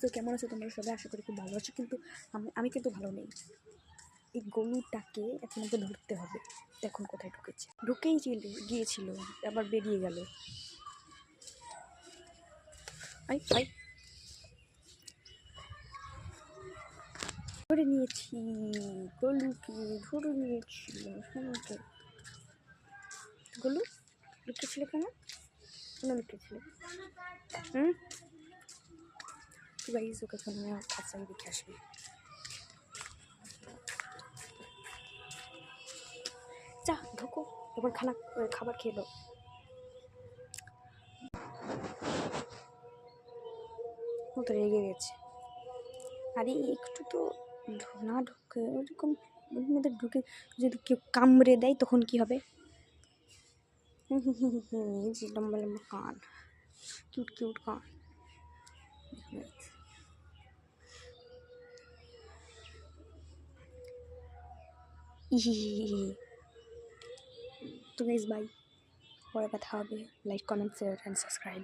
তো কেমন আছো তোমরা সবাই? আশা করি খুব ভালো আছো, কিন্তু আমি কিন্তু ভালো নেই। এই গরুটাকে এখন আমাকে ধরতে হবে। এখন কোথায় ঢুকেছে? ঢুকেই গিয়েছিল, আবার বেরিয়ে গেল। আই আই ধরে নিয়েছি, গলুকে ধরে নিয়েছিল। গলু লুকিয়েছিল কেন? লুকিয়েছিল গাইজ, ওকে ফোনে খাঁচাই দেখে আসবে। যা ঢোকো, এবার খাবার খেলো। ও তো রেগে গেছে। আরে একটু তো না ঢুকে ওরকম মধ্যে ঢুকে যদি কেউ কামড়ে দেয় তখন কি হবে? যে লম্বা লম্বা কান, কিউট কিউট কান। তো গাইজ বাই, পরে কথা হবে। Like, comment, share and subscribe.